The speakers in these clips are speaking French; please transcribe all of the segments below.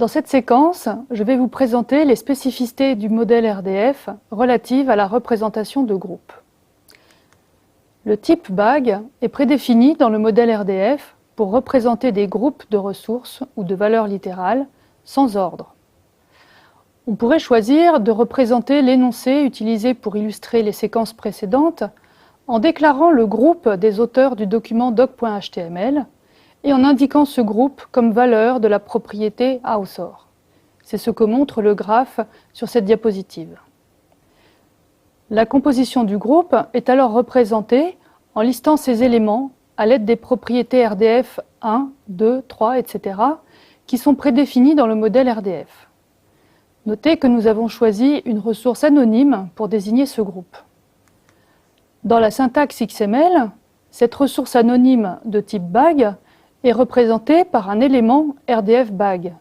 Dans cette séquence, je vais vous présenter les spécificités du modèle RDF relatives à la représentation de groupes. Le type BAG est prédéfini dans le modèle RDF pour représenter des groupes de ressources ou de valeurs littérales sans ordre. On pourrait choisir de représenter l'énoncé utilisé pour illustrer les séquences précédentes en déclarant le groupe des auteurs du document doc.html et en indiquant ce groupe comme valeur de la propriété author. C'est ce que montre le graphe sur cette diapositive. La composition du groupe est alors représentée en listant ces éléments à l'aide des propriétés RDF 1, 2, 3, etc. qui sont prédéfinies dans le modèle RDF. Notez que nous avons choisi une ressource anonyme pour désigner ce groupe. Dans la syntaxe XML, cette ressource anonyme de type BAG est représentée par un élément RDF BAG.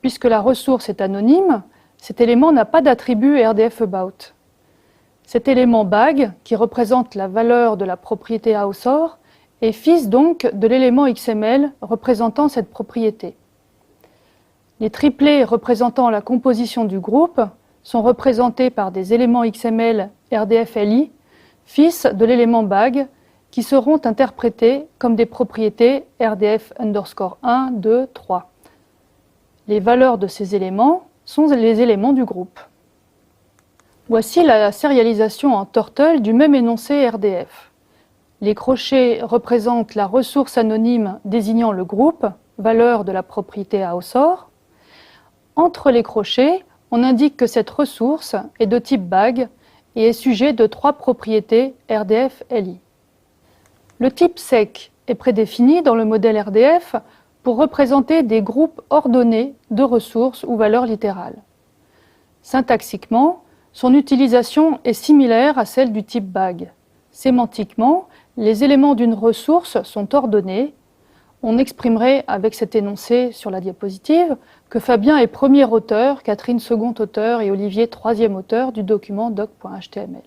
Puisque la ressource est anonyme, cet élément n'a pas d'attribut RDF about. Cet élément BAG, qui représente la valeur de la propriété author, est fils donc de l'élément XML représentant cette propriété. Les triplets représentant la composition du groupe sont représentés par des éléments XML RDF-LI, fils de l'élément BAG, qui seront interprétés comme des propriétés RDF_1, 2, 3. Les valeurs de ces éléments sont les éléments du groupe. Voici la sérialisation en Turtle du même énoncé RDF. Les crochets représentent la ressource anonyme désignant le groupe, valeur de la propriété author. Entre les crochets, on indique que cette ressource est de type BAG et est sujet de 3 propriétés RDF-LI. Le type sec est prédéfini dans le modèle RDF pour représenter des groupes ordonnés de ressources ou valeurs littérales. Syntaxiquement, son utilisation est similaire à celle du type BAG. Sémantiquement, les éléments d'une ressource sont ordonnés. On exprimerait avec cet énoncé sur la diapositive que Fabien est premier auteur, Catherine second auteur et Olivier troisième auteur du document doc.html.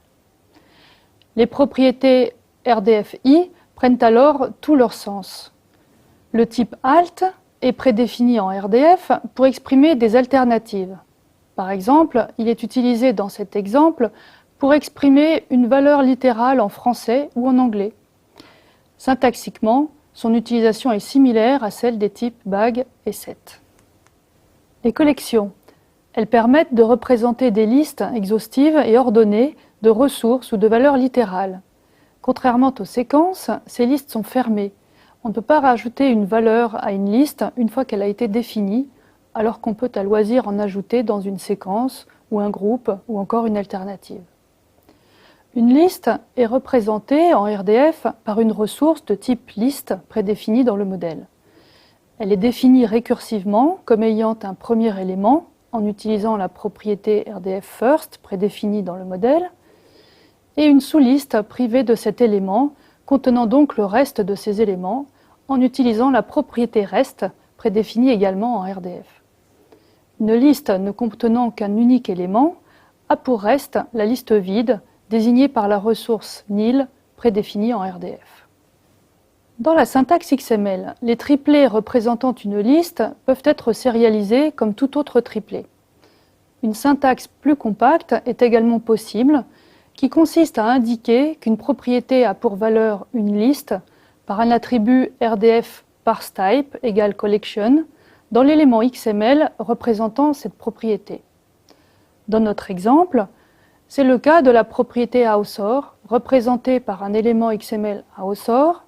Les propriétés RDFI prennent alors tout leur sens. Le type alt est prédéfini en RDF pour exprimer des alternatives. Par exemple, il est utilisé dans cet exemple pour exprimer une valeur littérale en français ou en anglais. Syntaxiquement, son utilisation est similaire à celle des types BAG et set. Les collections. Elles permettent de représenter des listes exhaustives et ordonnées de ressources ou de valeurs littérales. Contrairement aux séquences, ces listes sont fermées. On ne peut pas rajouter une valeur à une liste une fois qu'elle a été définie, alors qu'on peut à loisir en ajouter dans une séquence ou un groupe ou encore une alternative. Une liste est représentée en RDF par une ressource de type liste prédéfinie dans le modèle. Elle est définie récursivement comme ayant un premier élément en utilisant la propriété RDF first prédéfinie dans le modèle et une sous-liste privée de cet élément contenant donc le reste de ces éléments en utilisant la propriété rest prédéfinie également en RDF. Une liste ne contenant qu'un unique élément a pour reste la liste vide désignée par la ressource nil prédéfinie en RDF. Dans la syntaxe XML, les triplets représentant une liste peuvent être sérialisés comme tout autre triplet. Une syntaxe plus compacte est également possible, qui consiste à indiquer qu'une propriété a pour valeur une liste par un attribut RDF parseType égale collection dans l'élément XML représentant cette propriété. Dans notre exemple, c'est le cas de la propriété author représentée par un élément XML author.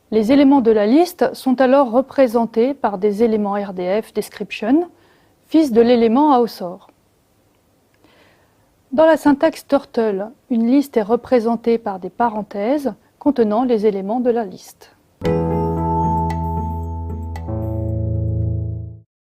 Les éléments de la liste sont alors représentés par des éléments RDF description, fils de l'élément author. Dans la syntaxe Turtle, une liste est représentée par des parenthèses contenant les éléments de la liste.